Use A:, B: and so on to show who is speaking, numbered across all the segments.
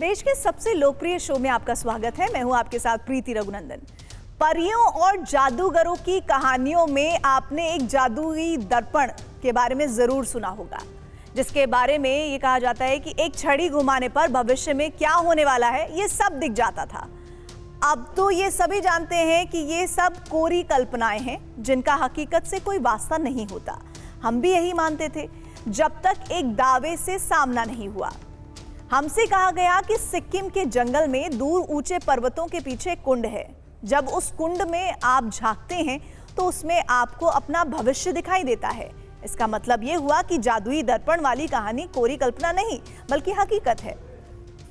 A: देश के सबसे लोकप्रिय शो में आपका स्वागत है। मैं हूं आपके साथ प्रीति रघुनंदन। परियों और जादूगरों की कहानियों में आपने एक जादुई दर्पण के बारे में जरूर सुना होगा, जिसके बारे में ये कहा जाता है कि एक छड़ी घुमाने पर भविष्य में क्या होने वाला है ये सब दिख जाता था। अब तो ये सभी जानते हैं कि ये सब कोरी कल्पनाएं हैं, जिनका हकीकत से कोई वास्ता नहीं होता। हम भी यही मानते थे जब तक एक दावे से सामना नहीं हुआ। हमसे कहा गया कि सिक्किम के जंगल में दूर ऊंचे पर्वतों के पीछे कुंड है। जब उस कुंड में आप झांकते हैं तो उसमें आपको अपना भविष्य दिखाई देता है। इसका मतलब ये हुआ कि जादुई दर्पण वाली कहानी कोरी कल्पना नहीं बल्कि हकीकत है।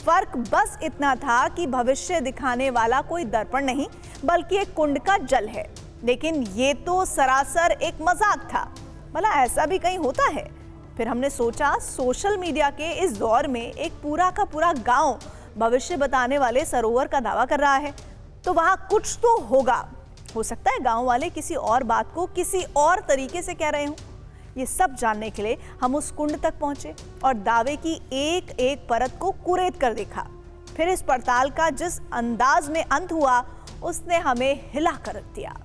A: फर्क बस इतना था कि भविष्य दिखाने वाला कोई दर्पण नहीं बल्कि एक कुंड का जल है। लेकिन ये तो सरासर एक मजाक था। भला ऐसा भी कहीं होता है? फिर हमने सोचा, सोशल मीडिया के इस दौर में एक पूरा का पूरा गांव भविष्य बताने वाले सरोवर का दावा कर रहा है, तो वहां कुछ तो होगा। हो सकता है गांव वाले किसी और बात को किसी और तरीके से कह रहे हों। ये सब जानने के लिए हम उस कुंड तक पहुंचे और दावे की एक एक परत को कुरेद कर देखा। फिर इस पड़ताल का जिस अंदाज में अंत हुआ, उसने हमें हिला कर रख दिया।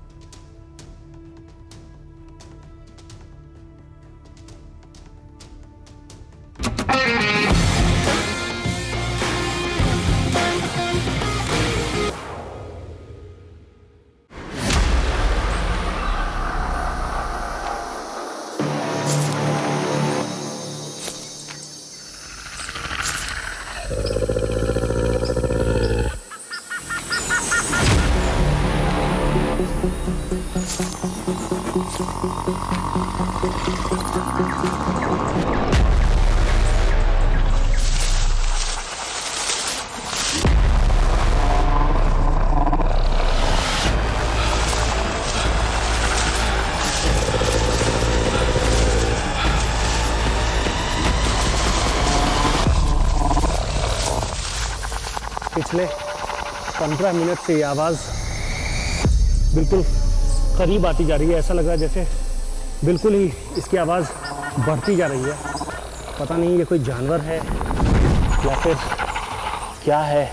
B: पिछले 15 मिनट से ये आवाज़ बिल्कुल करीब आती जा रही है। ऐसा लग रहा है जैसे बिल्कुल ही इसकी आवाज़ बढ़ती जा रही है। पता नहीं ये कोई जानवर है या फिर क्या है।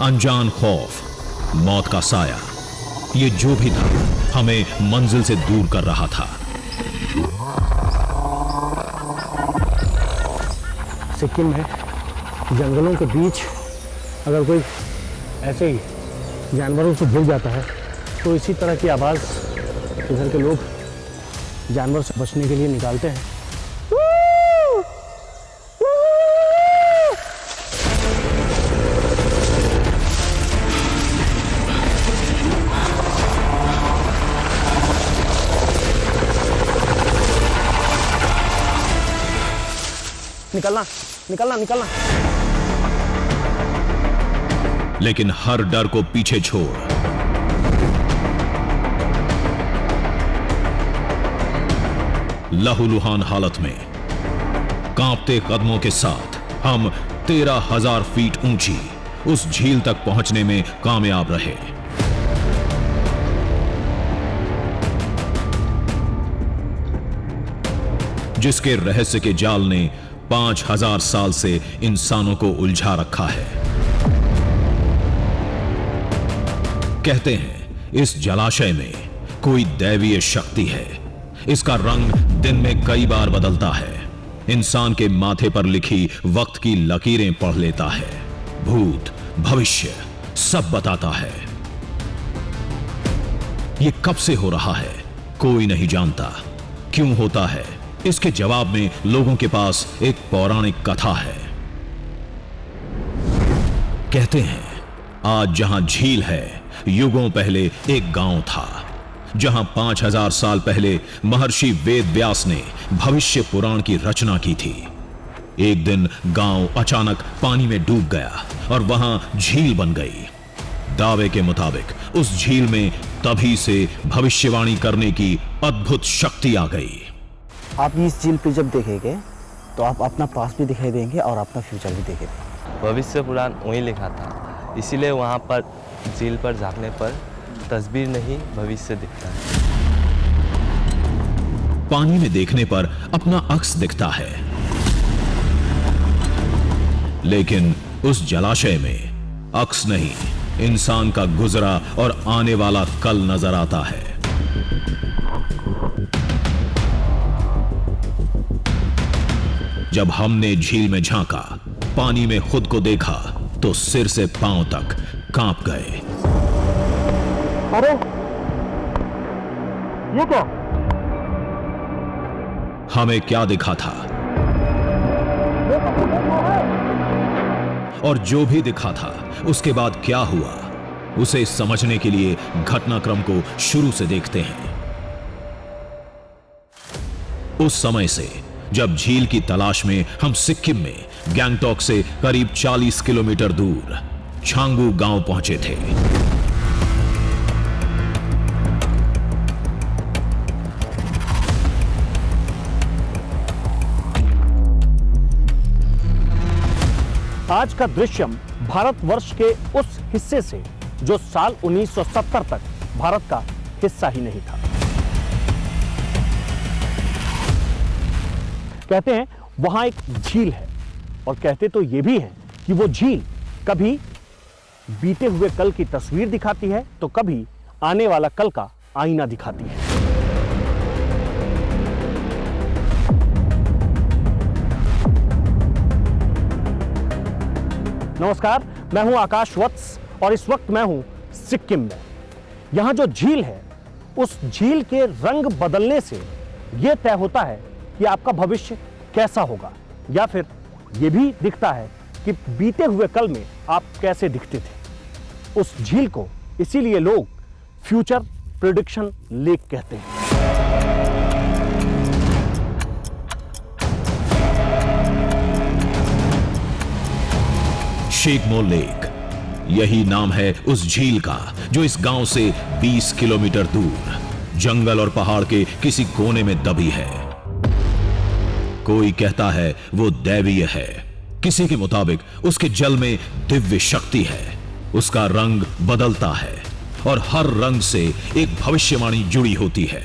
C: अनजान खौफ, मौत का साया, ये जो भी था हमें मंजिल से दूर कर रहा था।
B: सिक्किम में जंगलों के बीच अगर कोई ऐसे ही जानवरों से भिड़ जाता है तो इसी तरह की आवाज़ इधर के लोग जानवर से बचने के लिए निकालते हैं। निकलना निकलना निकलना।
C: लेकिन हर डर को पीछे छोड़ लहूलुहान हालत में कांपते कदमों के साथ हम 13,000 फीट ऊंची उस झील तक पहुंचने में कामयाब रहे। जिसके रहस्य के जाल ने 5,000 साल से इंसानों को उलझा रखा है। कहते हैं इस जलाशय में कोई दैवीय शक्ति है। इसका रंग दिन में कई बार बदलता है। इंसान के माथे पर लिखी वक्त की लकीरें पढ़ लेता है। भूत भविष्य सब बताता है। ये कब से हो रहा है कोई नहीं जानता। क्यों होता है, इसके जवाब में लोगों के पास एक पौराणिक कथा है। कहते हैं आज जहां झील है, युगों पहले एक गांव था, जहां 5,000 साल पहले महर्षि वेद व्यास ने भविष्य पुराण की रचना की थी। एक दिन गांव अचानक पानी में डूब गया और वहां झील बन गई। दावे के मुताबिक उस झील में तभी से भविष्यवाणी करने की अद्भुत शक्ति आ गई।
D: आप इस झील पे जब देखेंगे तो आप अपना पास्ट भी दिखाई देंगे और अपना फ्यूचर भी देखेंगे।
E: भविष्य पुराण वहीं लिखा था, इसीलिए वहाँ पर झील पर झांकने पर तस्वीर नहीं भविष्य दिखता है।
C: पानी में देखने पर अपना अक्स दिखता है, लेकिन उस जलाशय में अक्स नहीं, इंसान का गुजरा और आने वाला कल नजर आता है। जब हमने झील में झांका, पानी में खुद को देखा, तो सिर से पांव तक कांप गए।
B: अरे ये क्या?
C: हमें क्या दिखा था और जो भी दिखा था उसके बाद क्या हुआ, उसे समझने के लिए घटनाक्रम को शुरू से देखते हैं। उस समय से जब झील की तलाश में हम सिक्किम में गैंगटॉक से करीब 40 किलोमीटर दूर छांगू गांव पहुंचे थे।
B: आज का दृश्यम भारतवर्ष के उस हिस्से से जो साल 1970 तक भारत का हिस्सा ही नहीं था। कहते हैं वहां एक झील है, और कहते तो ये भी है कि वो झील कभी बीते हुए कल की तस्वीर दिखाती है तो कभी आने वाला कल का आईना दिखाती है। नमस्कार, मैं हूं आकाश वत्स और इस वक्त मैं हूं सिक्किम में। यहां जो झील है, उस झील के रंग बदलने से यह तय होता है कि आपका भविष्य कैसा होगा, या फिर यह भी दिखता है कि बीते हुए कल में आप कैसे दिखते थे। उस झील को इसीलिए लोग फ्यूचर प्रेडिक्शन लेक कहते हैं।
C: शेखमो लेक, यही नाम है उस झील का जो इस गांव से 20 किलोमीटर दूर जंगल और पहाड़ के किसी कोने में दबी है। कोई कहता है वो दैवीय है, किसी के मुताबिक उसके जल में दिव्य शक्ति है, उसका रंग बदलता है और हर रंग से एक भविष्यवाणी जुड़ी होती है।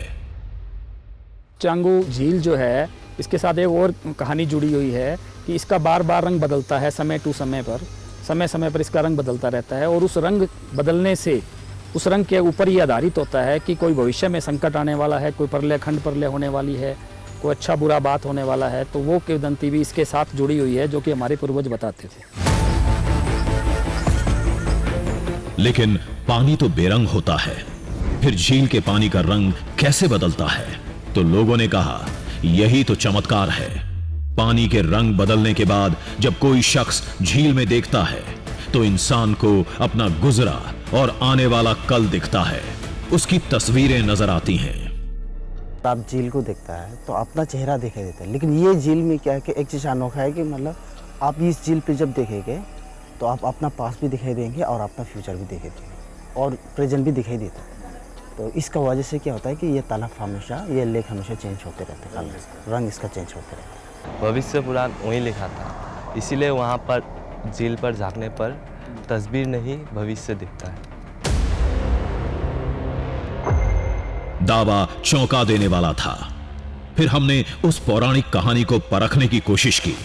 F: चांगू झील जो है, इसके साथ एक और कहानी जुड़ी हुई है कि इसका बार बार रंग बदलता है, समय टू समय पर इसका रंग बदलता रहता है, और उस रंग बदलने से उस रंग के ऊपर ही आधारित होता है कि कोई भविष्य में संकट आने वाला है, कोई प्रलय, खंड प्रलय होने वाली है, कोई अच्छा बुरा बात होने वाला है, तो वो किंवदंती भी इसके साथ जुड़ी हुई है, जो कि हमारे पूर्वज बताते थे।
C: लेकिन पानी तो बेरंग होता है, फिर झील के पानी का रंग कैसे बदलता है? तो लोगों ने कहा यही तो चमत्कार है। पानी के रंग बदलने के बाद जब कोई शख्स झील में देखता है तो इंसान को अपना गुजरा और आने वाला कल दिखता है, उसकी तस्वीरें नजर आती हैं।
D: आप झील को देखता है तो अपना चेहरा दिखाई देता है, लेकिन ये झील में क्या है कि एक चीज़ अनोखा है कि मतलब आप इस झील पे जब देखेंगे तो आप अपना पास भी दिखाई देंगे और अपना फ्यूचर भी दिखाई देंगे और प्रेजेंट भी दिखाई देता है। तो इसका वजह से क्या होता है कि ये तालाब हमेशा, ये लेक हमेशा चेंज होते रहते हैं, रंग इसका चेंज होते रहता है।
E: भविष्य पुराण वहीं लिखा था, इसीलिए वहाँ पर झील पर झांकने पर तस्वीर नहीं भविष्य दिखता है।
C: दावा चौंका देने वाला था। फिर हमने उस पौराणिक कहानी को परखने की कोशिश की,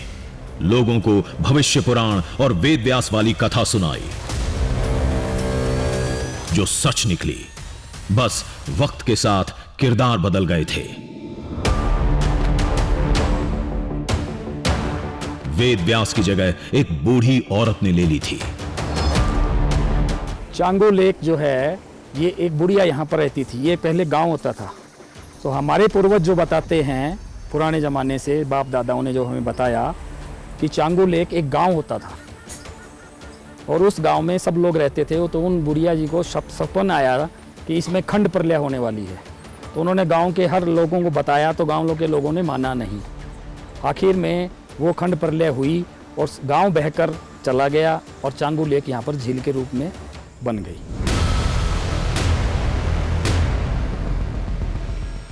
C: लोगों को भविष्य पुराण और वेद व्यास वाली कथा सुनाई, जो सच निकली। बस वक्त के साथ किरदार बदल गए थे। वेद व्यास की जगह एक बूढ़ी औरत ने ले ली थी।
F: चांगू लेक जो है, ये एक बुढ़िया यहाँ पर रहती थी। ये पहले गांव होता था। तो हमारे पूर्वज जो बताते हैं, पुराने ज़माने से बाप दादाओं ने जो हमें बताया कि चांगू लेक एक गांव होता था और उस गांव में सब लोग रहते थे। तो उन बुढ़िया जी को सपन आया कि इसमें खंड प्रलय होने वाली है। तो उन्होंने गांव के हर लोगों को बताया, तो गांव के लोगों ने माना नहीं। आखिर में वो खंड प्रलय हुई और गांव बहकर चला गया और चांगू लेक यहाँ पर झील के रूप में बन गई।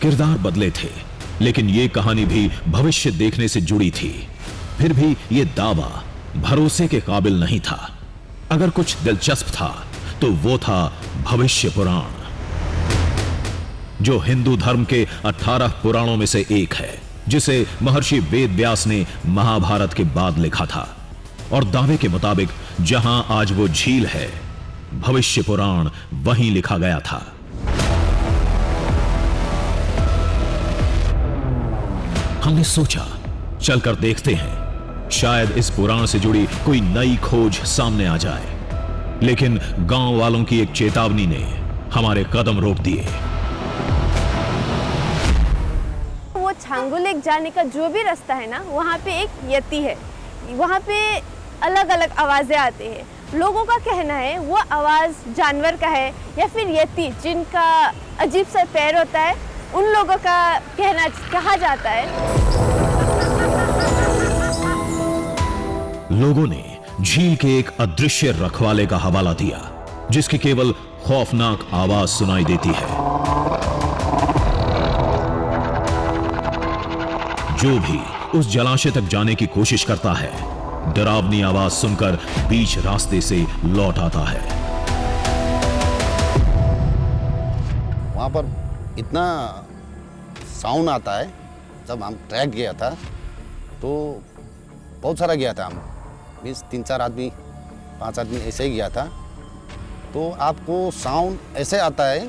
C: किरदार बदले थे, लेकिन ये कहानी भी भविष्य देखने से जुड़ी थी। फिर भी ये दावा भरोसे के काबिल नहीं था। अगर कुछ दिलचस्प था तो वो था भविष्य पुराण, जो हिंदू धर्म के 18 पुराणों में से एक है, जिसे महर्षि वेद व्यास ने महाभारत के बाद लिखा था। और दावे के मुताबिक जहां आज वो झील है, भविष्य पुराण वहीं लिखा गया था। हमने सोचा चलकर देखते हैं, शायद इस पुराण से जुड़ी कोई नई खोज सामने आ जाए। लेकिन गांव वालों की एक चेतावनी ने हमारे कदम रोक दिए।
G: वो छांगू लेक जाने का जो भी रास्ता है ना, वहाँ पे एक यति है। वहाँ पे अलग अलग आवाज़ें आती हैं। लोगों का कहना है वो आवाज़ जानवर का है या फिर यति जिनका अजीब सा पैर होता है, उन लोगों का कहा जाता है।
C: लोगों ने झील के एक अदृश्य रखवाले का हवाला दिया, जिसकी केवल खौफनाक आवाज सुनाई देती है। जो भी उस जलाशय तक जाने की कोशिश करता है, डरावनी आवाज सुनकर बीच रास्ते से लौट आता है।
H: वहाँ पर इतना साउंड आता है। जब हम ट्रैक गया था तो बहुत सारा गया था, हम मीन्स 3-4 आदमी 5 आदमी ऐसे ही गया था। तो आपको साउंड ऐसे आता है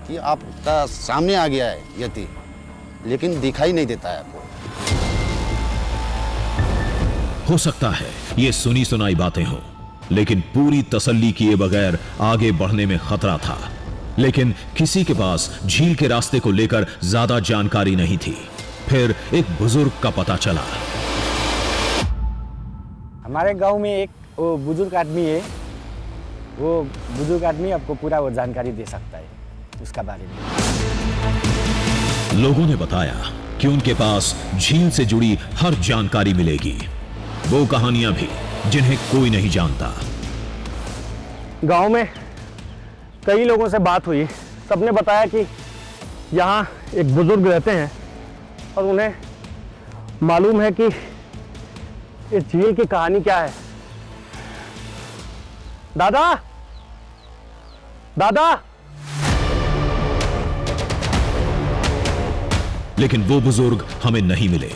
H: कि आपका सामने आ गया है यति, लेकिन दिखाई नहीं देता है आपको।
C: हो सकता है ये सुनी सुनाई बातें हों, लेकिन पूरी तसल्ली किए बगैर आगे बढ़ने में खतरा था। लेकिन किसी के पास झील के रास्ते को लेकर ज्यादा जानकारी नहीं थी। फिर एक बुजुर्ग का पता चला।
I: हमारे गांव में एक वो बुजुर्ग आदमी है। वो बुजुर्ग आदमी आपको पूरा वो जानकारी दे सकता है उसका बारे में।
C: लोगों ने बताया कि उनके पास झील से जुड़ी हर जानकारी मिलेगी, वो कहानियां भी जिन्हें कोई नहीं जानता।
B: गांव में कई लोगों से बात हुई, सबने बताया कि यहाँ एक बुजुर्ग रहते हैं और उन्हें मालूम है कि इस झील की कहानी क्या है। दादा, दादा।
C: लेकिन वो बुजुर्ग हमें नहीं मिले।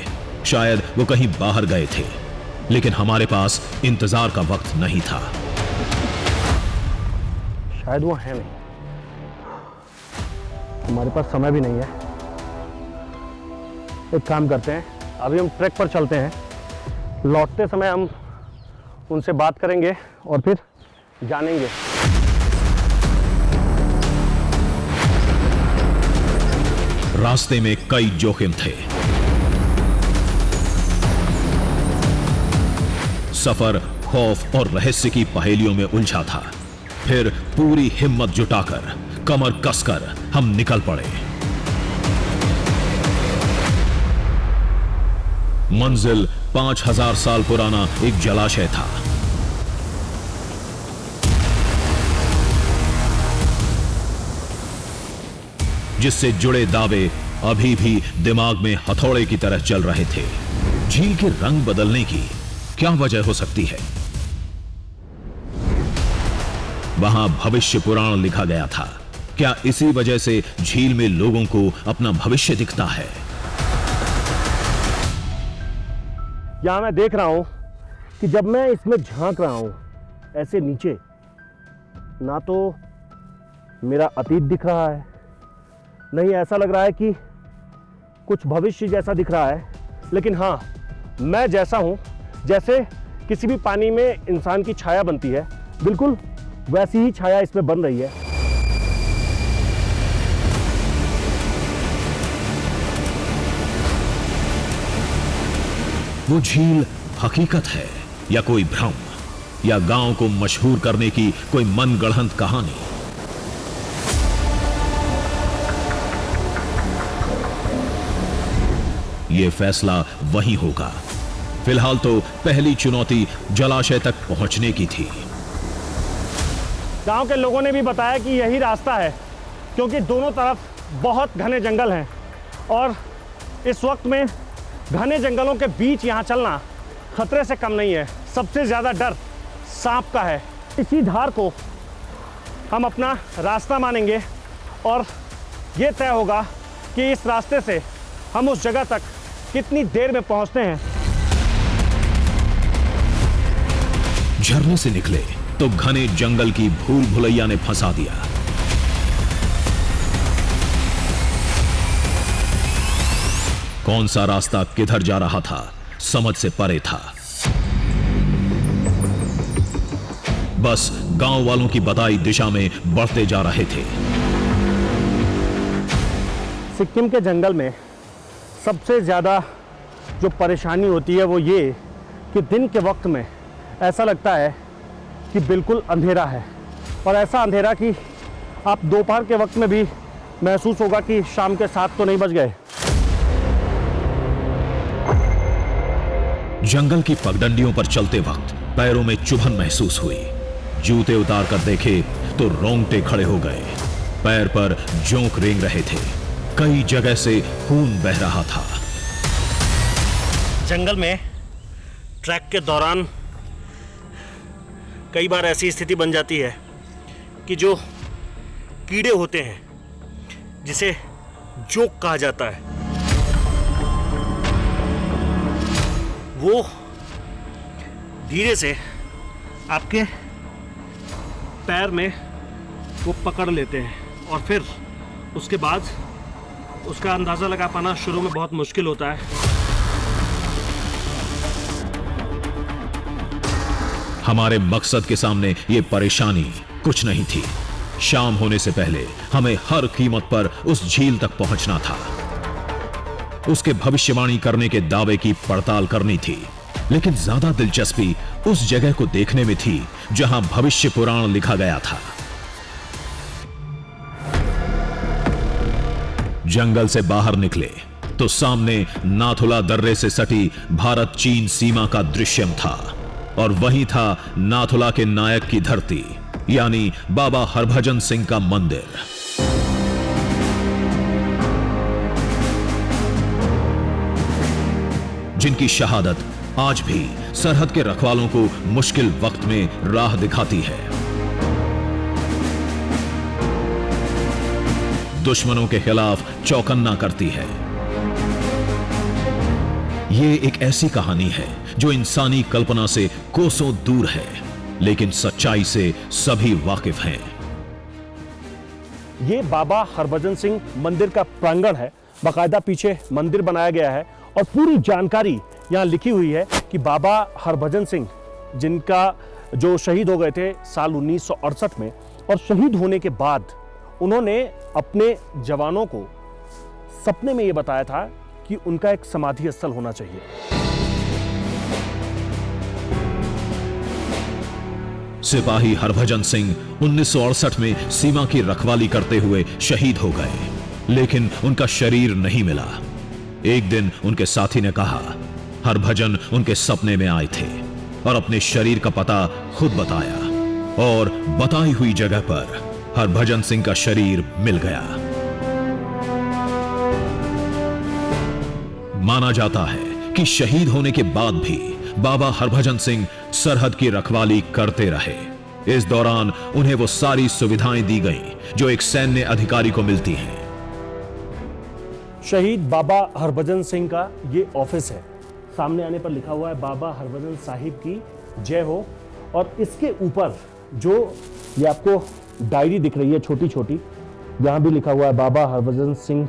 C: शायद वो कहीं बाहर गए थे, लेकिन हमारे पास इंतजार का वक्त नहीं था।
B: शायद वो है नहीं, हमारे पास समय भी नहीं है। एक काम करते हैं, अभी हम ट्रैक पर चलते हैं, लौटते समय हम उनसे बात करेंगे और फिर जानेंगे।
C: रास्ते में कई जोखिम थे। सफर खौफ और रहस्य की पहेलियों में उलझा था। फिर पूरी हिम्मत जुटाकर, कमर कसकर हम निकल पड़े। मंजिल 5000 साल पुराना एक जलाशय था। जिससे जुड़े दावे अभी भी दिमाग में हथौड़े की तरह चल रहे थे। झील के रंग बदलने की क्या वजह हो सकती है? वहां भविष्य पुराण लिखा गया था। क्या इसी वजह से झील में लोगों को अपना भविष्य दिखता है?
B: यहां मैं देख रहा हूं कि जब मैं इसमें झांक रहा हूं ऐसे नीचे, ना तो मेरा अतीत दिख रहा है, नहीं ऐसा लग रहा है कि कुछ भविष्य जैसा दिख रहा है। लेकिन हाँ, मैं जैसा हूं, जैसे किसी भी पानी में इंसान की छाया बनती है, बिल्कुल वैसी ही छाया इसमें बन रही है।
C: वो झील हकीकत है या कोई भ्रम, या गांव को मशहूर करने की कोई मनगढ़ंत कहानी? ये फैसला वही होगा। फिलहाल तो पहली चुनौती जलाशय तक पहुंचने की थी।
B: गांव के लोगों ने भी बताया कि यही रास्ता है, क्योंकि दोनों तरफ बहुत घने जंगल हैं और इस वक्त में घने जंगलों के बीच यहाँ चलना खतरे से कम नहीं है। सबसे ज़्यादा डर सांप का है। इसी धार को हम अपना रास्ता मानेंगे और ये तय होगा कि इस रास्ते से हम उस जगह तक कितनी देर में पहुंचते हैं।
C: झरने से निकले तो घने जंगल की भूल भुलैया ने फंसा दिया। कौन सा रास्ता किधर जा रहा था समझ से परे था। बस गांव वालों की बताई दिशा में बढ़ते जा रहे थे।
B: सिक्किम के जंगल में सबसे ज़्यादा जो परेशानी होती है वो ये कि दिन के वक्त में ऐसा लगता है कि बिल्कुल अंधेरा है, और ऐसा अंधेरा कि आप दोपहर के वक्त में भी महसूस होगा कि शाम के 7 तो नहीं बज गए।
C: जंगल की पगडंडियों पर चलते वक्त पैरों में चुभन महसूस हुई। जूते उतार कर देखे तो रोंगटे खड़े हो गए। पैर पर जोंक रेंग रहे थे। कई जगह से खून बह रहा था।
B: जंगल में ट्रैक के दौरान कई बार ऐसी स्थिति बन जाती है कि जो कीड़े होते हैं, जिसे जोक कहा जाता है, वो धीरे से आपके पैर में वो पकड़ लेते हैं, और फिर उसके बाद उसका अंदाज़ा लगा पाना शुरू में बहुत मुश्किल होता है।
C: हमारे मकसद के सामने ये परेशानी कुछ नहीं थी। शाम होने से पहले हमें हर कीमत पर उस झील तक पहुंचना था। उसके भविष्यवाणी करने के दावे की पड़ताल करनी थी, लेकिन ज्यादा दिलचस्पी उस जगह को देखने में थी जहां भविष्य पुराण लिखा गया था। जंगल से बाहर निकले तो सामने नाथुला दर्रे से सटी भारत चीन सीमा का दृश्यम था, और वहीं था नाथुला के नायक की धरती, यानी बाबा हरभजन सिंह का मंदिर। जिनकी शहादत आज भी सरहद के रखवालों को मुश्किल वक्त में राह दिखाती है। दुश्मनों के खिलाफ चौकन्ना करती है। ये एक ऐसी कहानी है जो इंसानी कल्पना से कोसों दूर है, लेकिन सच्चाई से सभी वाकिफ हैं।
B: ये बाबा हरभजन सिंह मंदिर का प्रांगण है। बाकायदा पीछे मंदिर बनाया गया है और पूरी जानकारी यहाँ लिखी हुई है कि बाबा हरभजन सिंह, जिनका जो शहीद हो गए थे साल 1968 में, और शहीद होने के बाद उन्होंने अपने जवानों को सपने में ये बताया था कि उनका एक समाधि स्थल होना चाहिए।
C: सिपाही हरभजन सिंह 1968 में सीमा की रखवाली करते हुए शहीद हो गए, लेकिन उनका शरीर नहीं मिला। एक दिन उनके साथी ने कहा, हरभजन उनके सपने में आए थे और अपने शरीर का पता खुद बताया, और बताई हुई जगह पर हरभजन सिंह का शरीर मिल गया। माना जाता है कि शहीद होने के बाद भी बाबा हरभजन सिंह सरहद की रखवाली करते रहे। इस दौरान उन्हें वो सारी सुविधाएं दी गईं जो एक सैन्य अधिकारी को मिलती हैं।
B: शहीद बाबा हरभजन सिंह का ये ऑफिस है। सामने आने पर लिखा हुआ है बाबा हरभजन साहिब की जय हो, और इसके ऊपर जो ये आपको डायरी दिख रही है छोटी छोटी, यहाँ भी लिखा हुआ है बाबा हरभजन सिंह।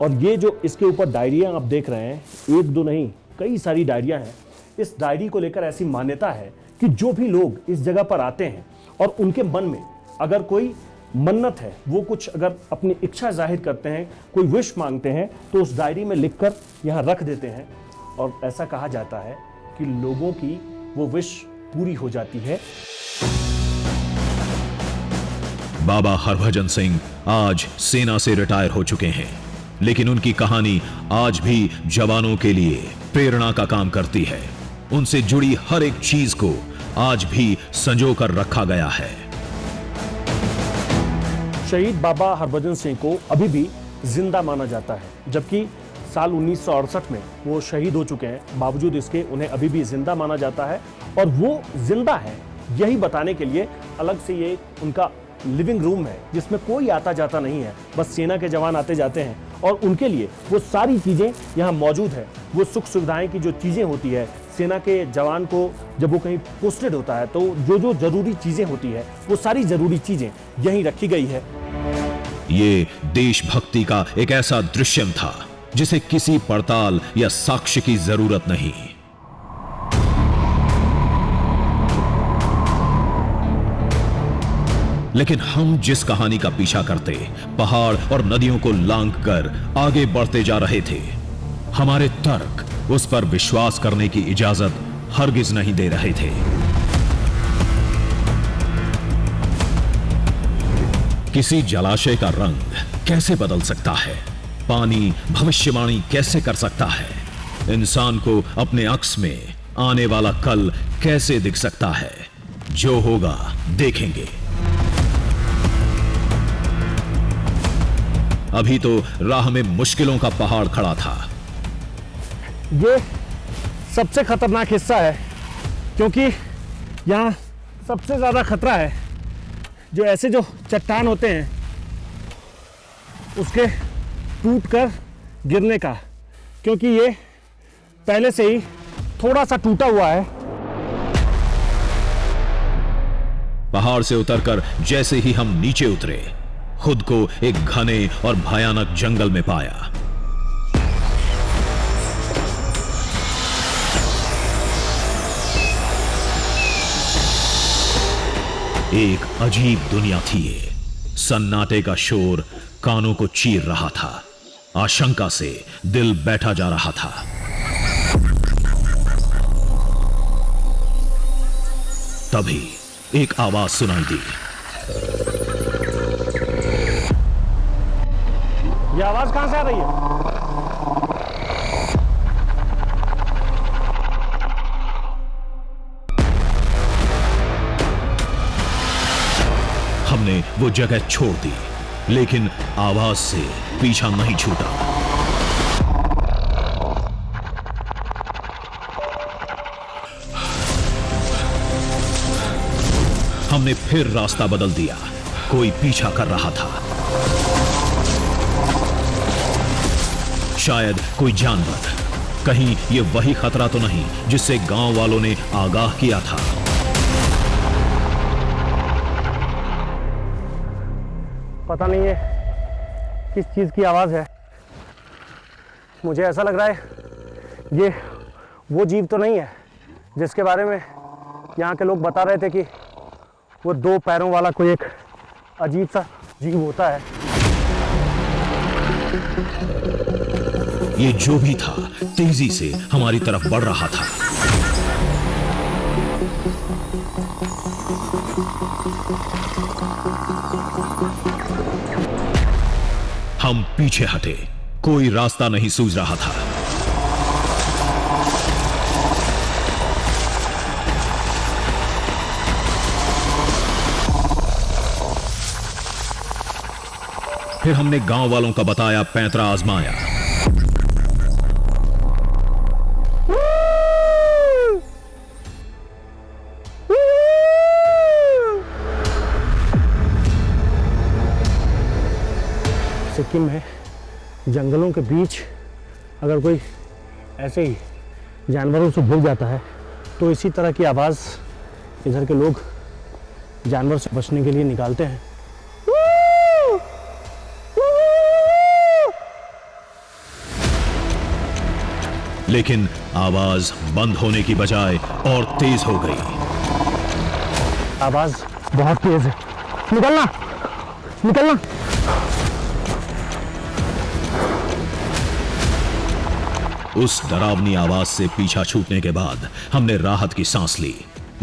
B: और ये जो इसके ऊपर डायरियाँ आप देख रहे हैं, एक दो नहीं कई सारी डायरियाँ हैं। इस डायरी को लेकर ऐसी मान्यता है कि जो भी लोग इस जगह पर आते हैं और उनके मन में अगर कोई मन्नत है, वो कुछ अगर अपनी इच्छा जाहिर करते हैं, कोई विश मांगते हैं, तो उस डायरी में लिखकर यहाँ रख देते हैं, और ऐसा कहा जाता है कि लोगों की वो विश पूरी हो जाती है।
C: बाबा हरभजन सिंह आज सेना से रिटायर हो चुके हैं, लेकिन उनकी कहानी आज भी जवानों के लिए प्रेरणा का काम करती है। उनसे जुड़ी हर एक चीज को आज भी संजो कर रखा गया है।
B: शहीद बाबा हरभजन सिंह को अभी भी जिंदा माना जाता है, जबकि साल 1968 में वो शहीद हो चुके हैं। बावजूद इसके उन्हें अभी भी जिंदा माना जाता है, और वो जिंदा है यही बताने के लिए अलग से ये उनका लिविंग रूम है जिसमें कोई आता जाता नहीं है, बस सेना के जवान आते जाते हैं और उनके लिए वो सारी चीज़ें यहाँ मौजूद है। वो सुख सुविधाएं की जो चीज़ें होती है, सेना के जवान को जब वो कहीं पोस्टेड होता है तो जो जो जरूरी चीज़ें होती है वो सारी जरूरी चीज़ें यहीं रखी गई है।
C: ये देशभक्ति का एक ऐसा दृश्यम था जिसे किसी पड़ताल या साक्ष्य की जरूरत नहीं। लेकिन हम जिस कहानी का पीछा करते, पहाड़ और नदियों को लांघकर आगे बढ़ते जा रहे थे, हमारे तर्क उस पर विश्वास करने की इजाजत हरगिज नहीं दे रहे थे। किसी जलाशय का रंग कैसे बदल सकता है? पानी भविष्यवाणी कैसे कर सकता है? इंसान को अपने अक्स में आने वाला कल कैसे दिख सकता है? जो होगा देखेंगे। अभी तो राह में मुश्किलों का पहाड़ खड़ा था।
B: ये सबसे खतरनाक हिस्सा है क्योंकि यहाँ सबसे ज़्यादा खतरा है जो ऐसे जो चट्टान होते हैं उसके टूटकर गिरने का, क्योंकि ये पहले से ही थोड़ा सा टूटा हुआ है।
C: पहाड़ से उतरकर जैसे ही हम नीचे उतरे, खुद को एक घने और भयानक जंगल में पाया। एक अजीब दुनिया थी ये। सन्नाटे का शोर कानों को चीर रहा था। आशंका से दिल बैठा जा रहा था। तभी एक आवाज सुनाई दी।
B: ये आवाज कहां से आ रही है?
C: हमने वो जगह छोड़ दी, लेकिन आवाज से पीछा नहीं छूटा। हमने फिर रास्ता बदल दिया। कोई पीछा कर रहा था। शायद कोई जानवर। कहीं ये वही खतरा तो नहीं जिससे गांव वालों ने आगाह किया था।
B: पता नहीं है किस चीज़ की आवाज़ है। मुझे ऐसा लग रहा है ये वो जीव तो नहीं है जिसके बारे में यहाँ के लोग बता रहे थे कि वो 2 पैरों वाला कोई एक अजीब सा जीव होता है।
C: ये जो भी था तेजी से हमारी तरफ बढ़ रहा था। हम पीछे हटे। कोई रास्ता नहीं सूझ रहा था। फिर हमने गांव वालों का बताया पैंतरा आजमाया।
B: सिक्किम में जंगलों के बीच अगर कोई ऐसे ही जानवरों से भूल जाता है तो इसी तरह की आवाज़ इधर के लोग जानवर से बचने के लिए निकालते हैं।
C: लेकिन आवाज बंद होने की बजाय और तेज हो गई।
B: आवाज़ बहुत तेज है। निकलना, निकलना।
C: उस डरावनी आवाज से पीछा छूटने के बाद हमने राहत की सांस ली।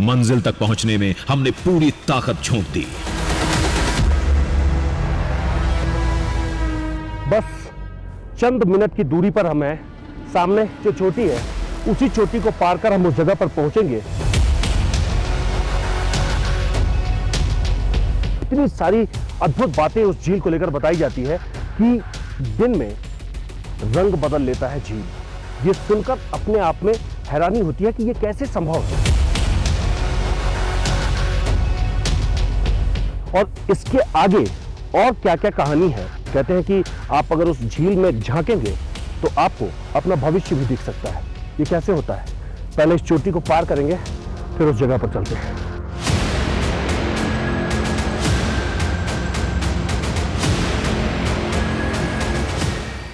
C: मंजिल तक पहुंचने में हमने पूरी ताकत झोंक दी।
B: बस चंद मिनट की दूरी पर हम हैं। सामने जो चोटी है उसी चोटी को पार कर हम उस जगह पर पहुंचेंगे। इतनी सारी अद्भुत बातें उस झील को लेकर बताई जाती है कि दिन में रंग बदल लेता है झील। ये सुनकर अपने आप में हैरानी होती है कि ये कैसे संभव है। और इसके आगे और क्या क्या कहानी है। कहते हैं कि आप अगर उस झील में झांकेंगे तो आपको अपना भविष्य भी दिख सकता है। ये कैसे होता है, पहले इस चोटी को पार करेंगे, फिर उस जगह पर चलते हैं।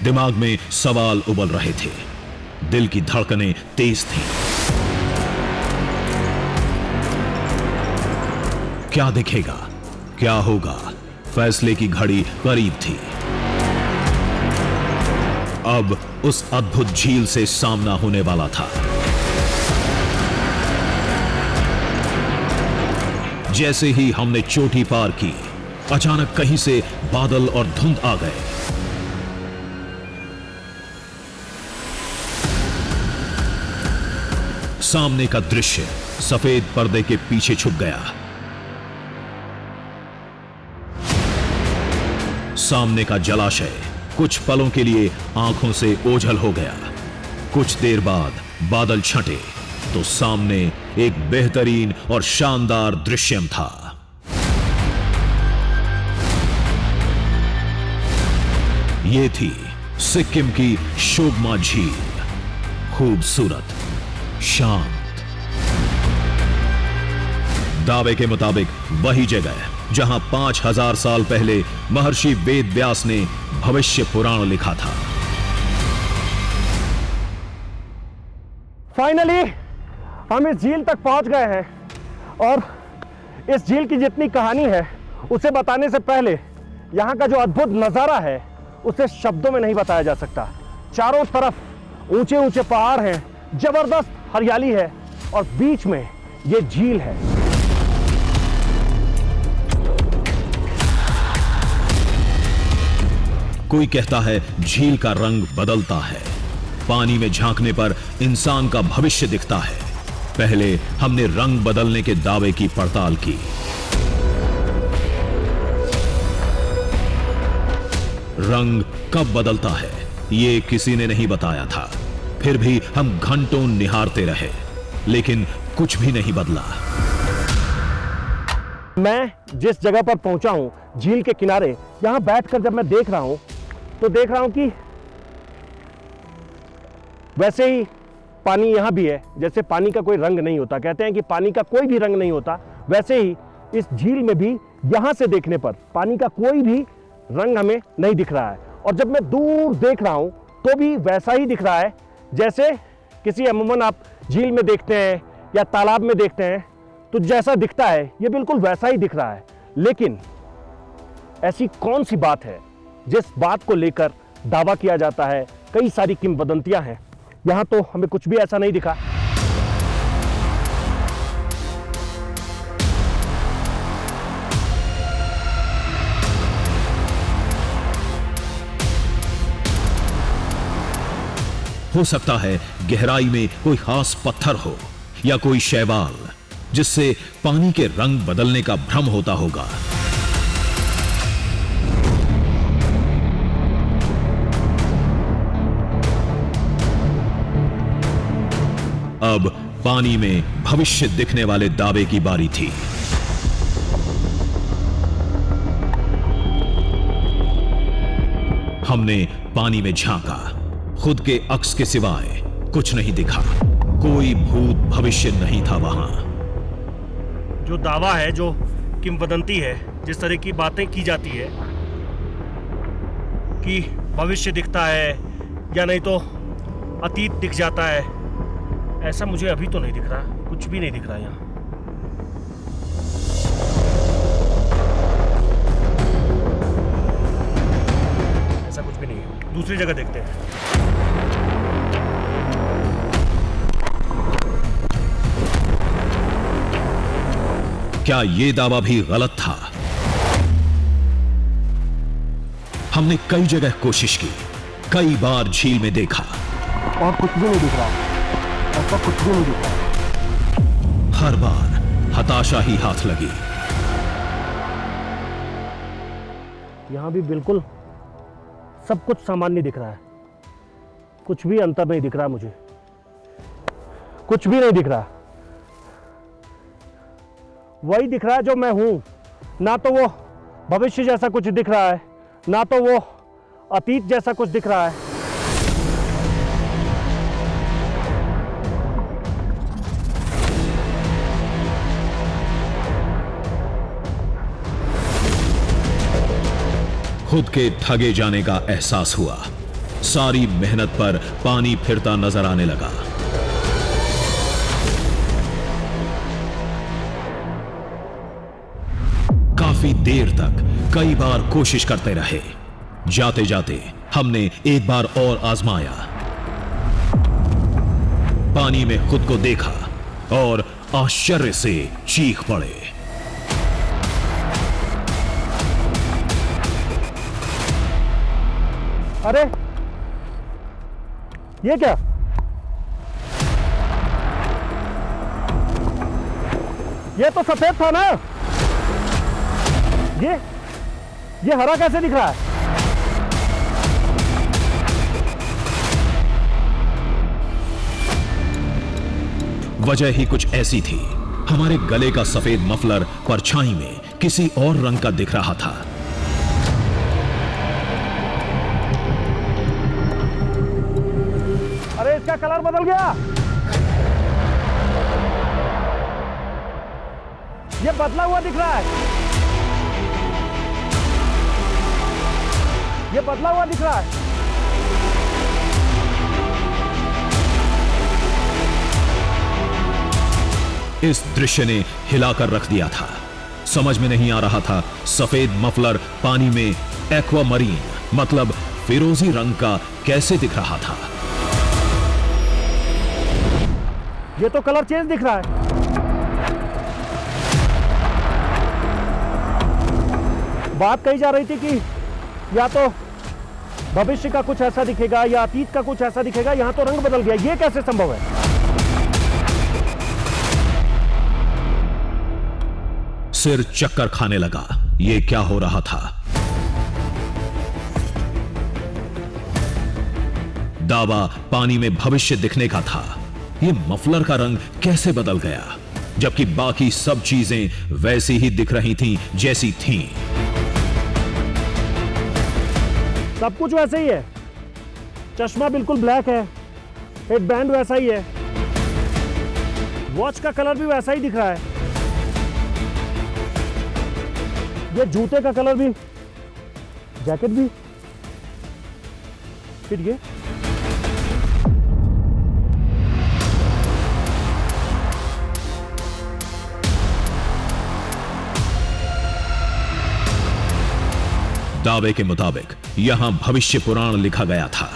C: दिमाग में सवाल उबल रहे थे, दिल की धड़कनें तेज थीं। क्या दिखेगा, क्या होगा, फैसले की घड़ी करीब थी। अब उस अद्भुत झील से सामना होने वाला था। जैसे ही हमने चोटी पार की, अचानक कहीं से बादल और धुंध आ गए। सामने का दृश्य सफेद पर्दे के पीछे छुप गया। सामने का जलाशय कुछ पलों के लिए आंखों से ओझल हो गया। कुछ देर बाद बादल छंटे तो सामने एक बेहतरीन और शानदार दृश्यम था। यह थी सिक्किम की शोगमा झील। खूबसूरत, शांत। दावे के मुताबिक वही जगह जहां 5000 साल पहले महर्षि वेद व्यास ने भविष्य पुराण लिखा था।
B: फाइनली हम इस झील तक पहुंच गए हैं और इस झील की जितनी कहानी है उसे बताने से पहले यहाँ का जो अद्भुत नज़ारा है उसे शब्दों में नहीं बताया जा सकता। चारों तरफ ऊंचे ऊंचे पहाड़ हैं, जबरदस्त हरियाली है और बीच में ये झील है।
C: कोई कहता है झील का रंग बदलता है, पानी में झांकने पर इंसान का भविष्य दिखता है। पहले हमने रंग बदलने के दावे की पड़ताल की। रंग कब बदलता है ये किसी ने नहीं बताया था। फिर भी हम घंटों निहारते रहे, लेकिन कुछ भी नहीं बदला।
B: मैं जिस जगह पर पहुंचा हूं, झील के किनारे, यहां बैठकर जब मैं देख रहा हूं तो देख रहा हूं कि वैसे ही पानी यहां भी है, जैसे पानी का कोई रंग नहीं होता। कहते हैं कि पानी का कोई भी रंग नहीं होता, वैसे ही इस झील में भी यहां से देखने पर पानी का कोई भी रंग हमें नहीं दिख रहा है। और जब मैं दूर देख रहा हूं तो भी वैसा ही दिख रहा है जैसे किसी अमूमन आप झील में देखते हैं या तालाब में देखते हैं तो जैसा दिखता है ये बिल्कुल वैसा ही दिख रहा है। लेकिन ऐसी कौन सी बात है जिस बात को लेकर दावा किया जाता है? कई सारी किंवदंतियां हैं, यहां तो हमें कुछ भी ऐसा नहीं दिखा।
C: हो सकता है गहराई में कोई खास पत्थर हो या कोई शैवाल जिससे पानी के रंग बदलने का भ्रम होता होगा। अब पानी में भविष्य दिखने वाले दावे की बारी थी। हमने पानी में झांका, खुद के अक्स के सिवाय कुछ नहीं दिखा। कोई भूत भविष्य नहीं था वहां।
B: जो दावा है, जो किंवदंती है, जिस तरह की बातें की जाती है कि भविष्य दिखता है या नहीं तो अतीत दिख जाता है, ऐसा मुझे अभी तो नहीं दिख रहा। कुछ भी नहीं दिख रहा यहाँ। ऐसा कुछ भी नहीं है। दूसरी जगह देखते हैं।
C: क्या ये दावा भी गलत था? हमने कई जगह कोशिश की, कई बार झील में देखा
B: और कुछ भी नहीं दिख रहा। ऐसा कुछ भी नहीं दिख रहा।
C: हर बार हताशा ही हाथ लगी।
B: यहां भी बिल्कुल सब कुछ सामान्य दिख रहा है। कुछ भी अंतर नहीं दिख रहा मुझे। कुछ भी नहीं दिख रहा। वही दिख रहा है जो मैं हूं, ना तो वो भविष्य जैसा कुछ दिख रहा है, ना तो वो अतीत जैसा कुछ दिख रहा है।
C: खुद के ठगे जाने का एहसास हुआ। सारी मेहनत पर पानी फिरता नजर आने लगा। काफी देर तक कई बार कोशिश करते रहे। जाते जाते हमने एक बार और आजमाया। पानी में खुद को देखा और आश्चर्य से चीख पड़े।
B: अरे ये क्या? ये तो सफेद था ना। ये हरा कैसे दिख रहा है?
C: वजह ही कुछ ऐसी थी। हमारे गले का सफेद मफलर परछाई में किसी और रंग का दिख रहा था।
B: अरे इसका कलर बदल गया। ये बदला हुआ दिख रहा है। ये बदला हुआ दिख रहा है।
C: इस दृश्य ने हिलाकर रख दिया था। समझ में नहीं आ रहा था सफेद मफलर पानी में एक्वामरीन मतलब फिरोजी रंग का कैसे दिख रहा था।
B: ये तो कलर चेंज दिख रहा है। बात कही जा रही थी कि या तो भविष्य का कुछ ऐसा दिखेगा या अतीत का कुछ ऐसा दिखेगा, यहां तो रंग बदल गया। ये कैसे संभव है?
C: सिर चक्कर खाने लगा। ये क्या हो रहा था? दावा पानी में भविष्य दिखने का था। ये मफलर का रंग कैसे बदल गया, जबकि बाकी सब चीजें वैसी ही दिख रही थीं जैसी थीं।
B: सब कुछ वैसे ही है। चश्मा बिल्कुल ब्लैक है, हेडबैंड वैसा ही है, वॉच का कलर भी वैसा ही दिख रहा है, ये जूते का कलर भी, जैकेट भी, फिर ये
C: दावे के मुताबिक यहां भविष्य पुराण लिखा गया था,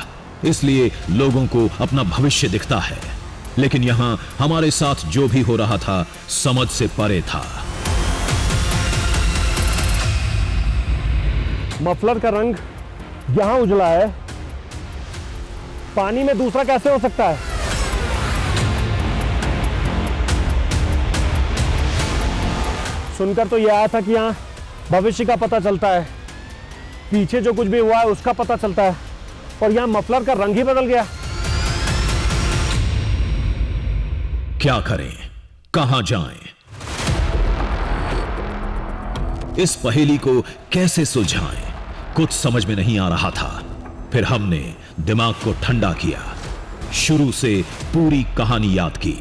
C: इसलिए लोगों को अपना भविष्य दिखता है। लेकिन यहां हमारे साथ जो भी हो रहा था समझ से परे था।
B: मफलर का रंग यहां उजला है, पानी में दूसरा कैसे हो सकता है? सुनकर तो यह आया था कि यहां भविष्य का पता चलता है, पीछे जो कुछ भी हुआ है उसका पता चलता है, और यहां मफलर का रंग ही बदल गया।
C: क्या करें, कहां जाएं? इस पहेली को कैसे सुलझाएं, कुछ समझ में नहीं आ रहा था। फिर हमने दिमाग को ठंडा किया, शुरू से पूरी कहानी याद की।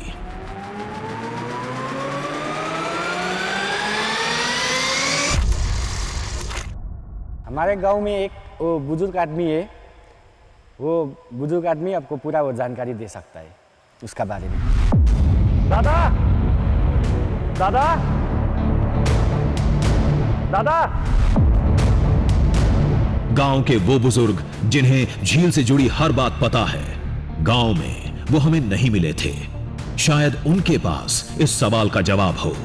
I: हमारे गांव में एक वो बुजुर्ग आदमी है। वो बुजुर्ग आदमी आपको पूरा वो जानकारी दे सकता है उसका बारे में।
B: दादा, दादा, दादा।
C: गांव के वो बुजुर्ग जिन्हें झील से जुड़ी हर बात पता है, गांव में वो हमें नहीं मिले थे। शायद उनके पास इस सवाल का जवाब हो।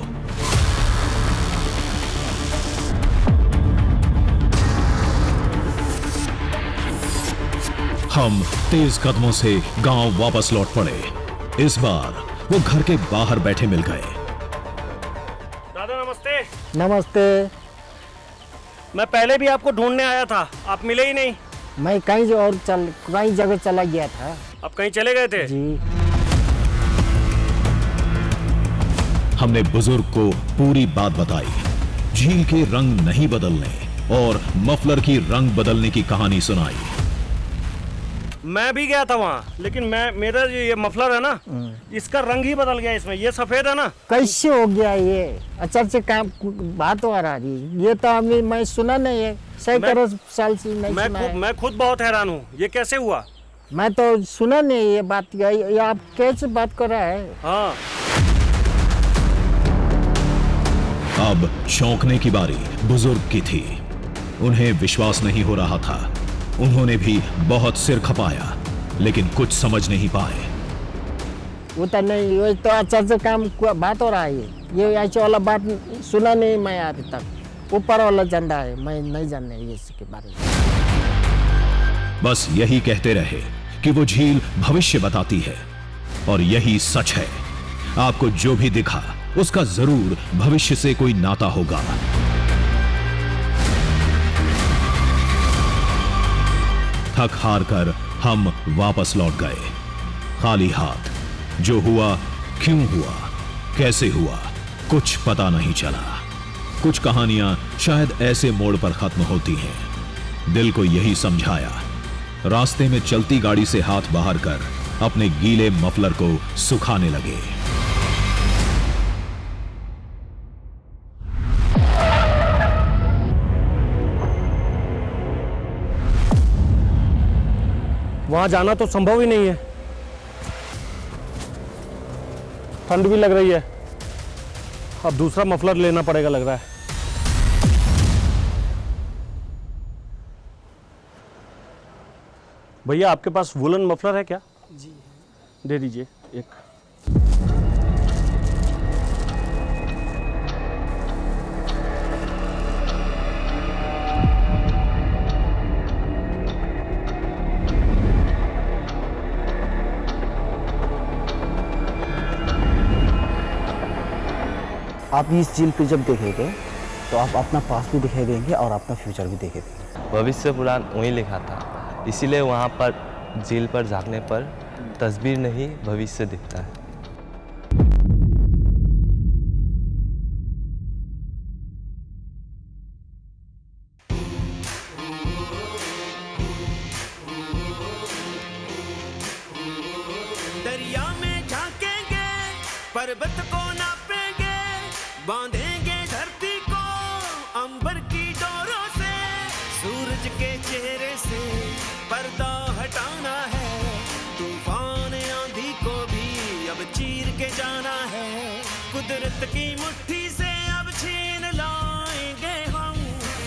C: हम तेज कदमों से गांव वापस लौट पड़े। इस बार वो घर के बाहर बैठे मिल गए।
B: दादा नमस्ते।
D: नमस्ते।
B: मैं पहले भी आपको ढूंढने आया था, आप मिले ही नहीं।
D: मैं कहीं जगह चला गया था।
B: आप कहीं चले गए थे?
D: जी।
C: हमने बुजुर्ग को पूरी बात बताई। झील के रंग नहीं बदलने और मफलर की रंग बदलने की कहानी सुनाई।
B: मैं भी गया था वहाँ, लेकिन मेरा जो ये मफलर है ना, इसका रंग ही बदल गया। इसमें ये सफेद है ना।
J: कैसे हो गया ये? अचानक से काम बात हो रहा है, ये तो मैं सुना नहीं है, सैकड़ों साल से नहीं सुना है।
B: मैं खुद बहुत हैरान हूँ, ये कैसे हुआ?
J: मैं तो सुना नहीं ये बात। ये आप कैसे बात कर रहा है?
B: हाँ।
C: अब चौंकने की बारी बुजुर्ग की थी। उन्हें विश्वास नहीं हो रहा था। उन्होंने भी बहुत सिर खपाया, लेकिन कुछ समझ नहीं पाए।
J: वो तो नहीं, वो तो अचानक से काम बात हो रहा है। ये ऐसे वाला बात सुना नहीं मैं अभी तक। ऊपर वाला झंडा है, मैं नहीं जानने इसके बारे में।
C: बस यही कहते रहे कि वो झील भविष्य बताती है, और यही सच है। आपको जो भी दिखा उसका जरूर भविष्य से कोई नाता होगा। थक हार कर हम वापस लौट गए, खाली हाथ। जो हुआ, क्यों हुआ, कैसे हुआ, कुछ पता नहीं चला। कुछ कहानियां शायद ऐसे मोड़ पर खत्म होती हैं। दिल को यही समझाया। रास्ते में चलती गाड़ी से हाथ बाहर कर अपने गीले मफलर को सुखाने लगे।
B: वहां जाना तो संभव ही नहीं है। ठंड भी लग रही है। अब दूसरा मफलर लेना पड़ेगा लग रहा है। भैया, आपके पास वुलन मफलर है क्या? जी दे दीजिए एक।
D: आप इस झील पे जब देखेंगे तो आप अपना पास्ट भी दिखाई देंगे और अपना फ्यूचर भी दिखाई देंगे।
E: भविष्य पुराण वहीं लिखा था, इसीलिए वहाँ पर झील पर झाँकने पर तस्वीर नहीं भविष्य दिखता है।
K: दरिया में झांकेंगे, पर्वत को नापेंगे, बांधेंगे धरती को अंबर की डोरों से। सूरज के चेहरे से पर्दा हटाना है, तूफान आंधी को भी अब चीर के जाना है। कुदरत की मुट्ठी से अब छीन लाएंगे हम,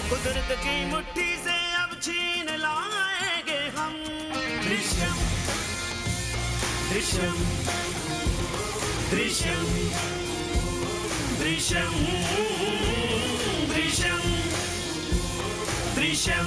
K: कुदरत की मुट्ठी से अब छीन लाएंगे हम। दृश्यम दृश्यम दृश्यम दृश्यम दृश्यम दृश्यम